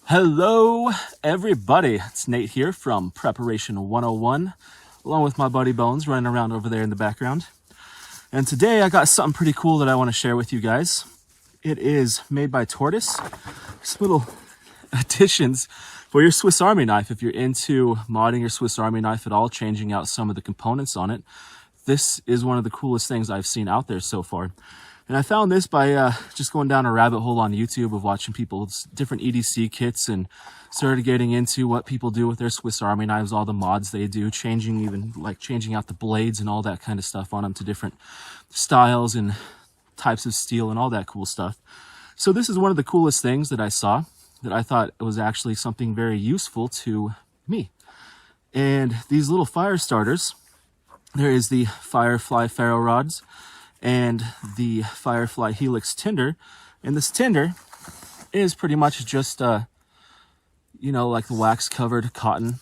Hello, everybody. It's Nate here from Preparation 101, along with my buddy Bones running around over there in the background. And today I got something pretty cool that I want to share with you guys. It is made by Tortoise. Just little additions for your Swiss Army knife. If you're into modding your Swiss Army knife at all, changing out some of the components on it, this is one of the coolest things I've seen out there so far. And I found this by just going down a rabbit hole on YouTube of watching people's different EDC kits and started getting into what people do with their Swiss Army knives, all the mods they do, changing out the blades and all that kind of stuff on them to different styles and types of steel and all that cool stuff. So this is one of the coolest things that I saw that I thought was actually something very useful to me. And these little fire starters, there is the Firefly Ferro rods and the Firefly Helix tinder. And this tinder is pretty much just, like the wax covered cotton.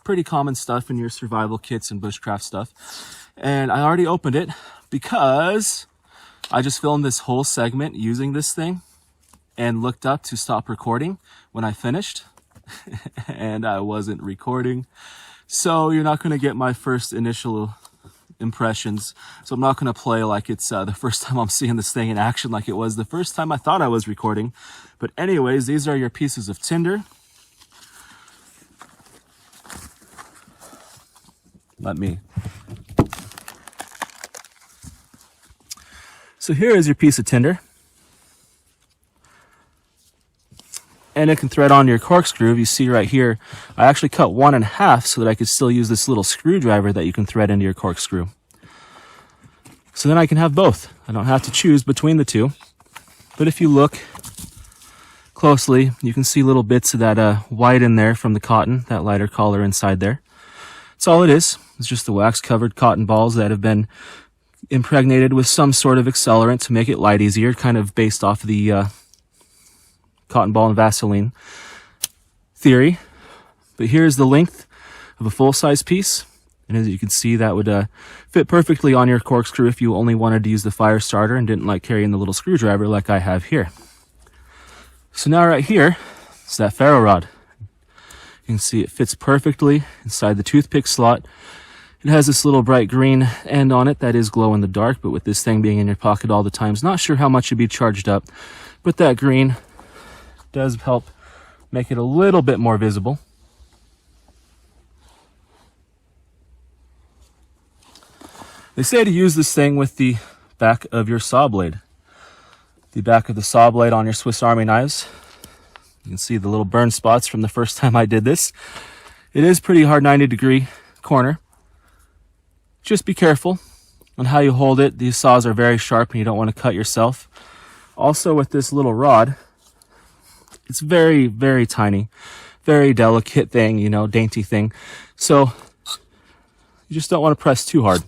Pretty common stuff in your survival kits and bushcraft stuff. And I already opened it because I just filmed this whole segment using this thing and looked up to stop recording when I finished and I wasn't recording. So you're not going to get my first initial impressions. So I'm not going to play like it's the first time I'm seeing this thing in action like it was the first time I thought I was recording. But anyways, these are your pieces of tinder. So here is your piece of tinder. And it can thread on your corkscrew. You see right here, I actually cut one in half so that I could still use this little screwdriver that you can thread into your corkscrew. So then I can have both. I don't have to choose between the two. But if you look closely, you can see little bits of that white in there from the cotton, that lighter color inside there. That's all it is. It's just the wax-covered cotton balls that have been impregnated with some sort of accelerant to make it light easier, kind of based off the cotton ball and Vaseline theory. But here's the length of a full-size piece. And as you can see, that would fit perfectly on your corkscrew if you only wanted to use the fire starter and didn't like carrying the little screwdriver like I have here. So now right here is that ferro rod. You can see it fits perfectly inside the toothpick slot. It has this little bright green end on it that is glow in the dark, but with this thing being in your pocket all the time, it's not sure how much it'd be charged up. But that green does help make it a little bit more visible. They say to use this thing with the back of your saw blade. The back of the saw blade on your Swiss Army knives. You can see the little burn spots from the first time I did this. It is pretty hard 90-degree corner. Just be careful on how you hold it. These saws are very sharp and you don't want to cut yourself. Also with this little rod, it's very, very tiny, very delicate thing, dainty thing. So you just don't want to press too hard.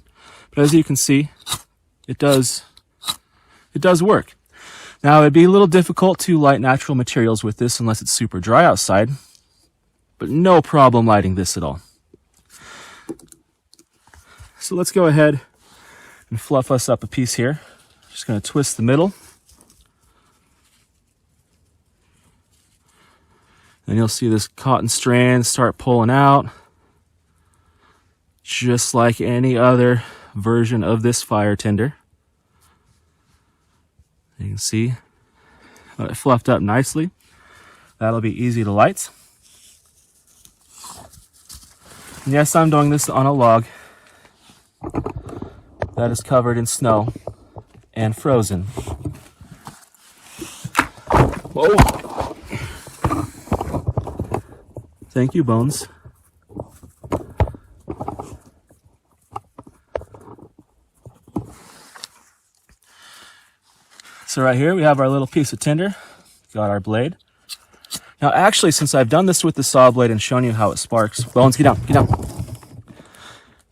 But as you can see, it does work. Now it'd be a little difficult to light natural materials with this unless it's super dry outside, but no problem lighting this at all. So let's go ahead and fluff us up a piece here. Just going to twist the middle. And you'll see this cotton strand start pulling out, just like any other version of this fire tinder. You can see it fluffed up nicely. That'll be easy to light. And yes, I'm doing this on a log that is covered in snow and frozen. Whoa! Thank you, Bones. So right here we have our little piece of tinder. Got our blade. Now actually, since I've done this with the saw blade and shown you how it sparks, Bones, get down, get down.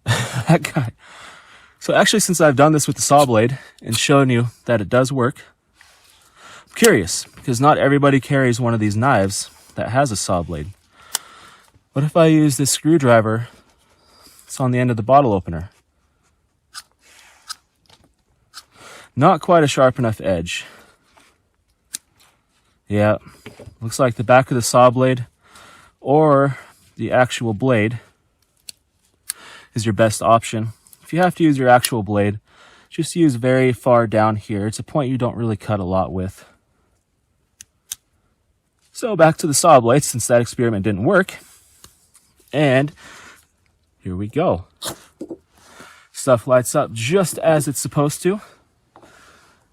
That guy. So actually, since I've done this with the saw blade and shown you that it does work, I'm curious, because not everybody carries one of these knives that has a saw blade. What if I use this screwdriver that's on the end of the bottle opener? Not quite a sharp enough edge. Yeah, looks like the back of the saw blade or the actual blade is your best option. If you have to use your actual blade, just use very far down here. It's a point you don't really cut a lot with. So back to the saw blade, since that experiment didn't work. And here we go. Stuff lights up just as it's supposed to.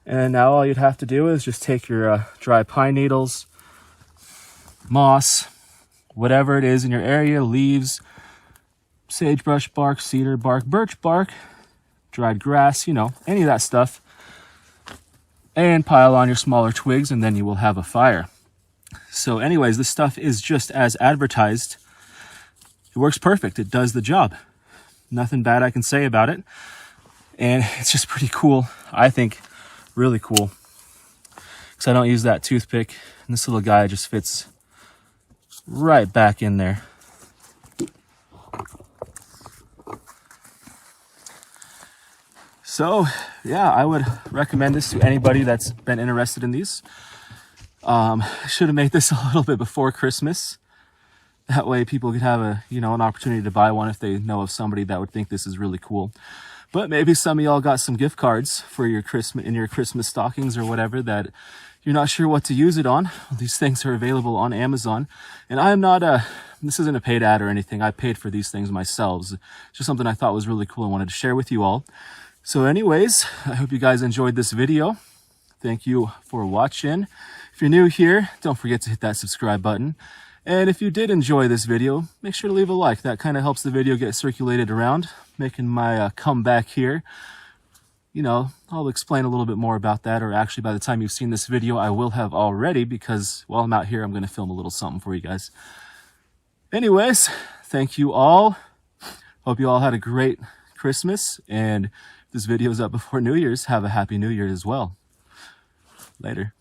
And now all you'd have to do is just take your dry pine needles, moss, whatever it is in your area, leaves, sagebrush bark, cedar bark, birch bark, dried grass, you know, any of that stuff, and pile on your smaller twigs, and then you will have a fire. So anyways, this stuff is just as advertised. It works perfect. It does the job. Nothing bad I can say about it. And it's just pretty cool, I think. Really cool, because I don't use that toothpick, and this little guy just fits right back in there. So yeah, I would recommend this to anybody that's been interested in these. I should have made this a little bit before Christmas. That way people could have an opportunity to buy one if they know of somebody that would think this is really cool. But maybe some of y'all got some gift cards for your Christmas stockings or whatever that you're not sure what to use it on. These things are available on Amazon. And I'm not this isn't a paid ad or anything. I paid for these things myself. It's just something I thought was really cool and wanted to share with you all. So anyways, I hope you guys enjoyed this video. Thank you for watching. If you're new here, don't forget to hit that subscribe button. And if you did enjoy this video, make sure to leave a like. That kind of helps the video get circulated around, making my comeback here. I'll explain a little bit more about that, or actually by the time you've seen this video, I will have already, because while I'm out here, I'm going to film a little something for you guys. Anyways, thank you all. Hope you all had a great Christmas, and if this video is up before New Year's, have a happy New Year as well. Later.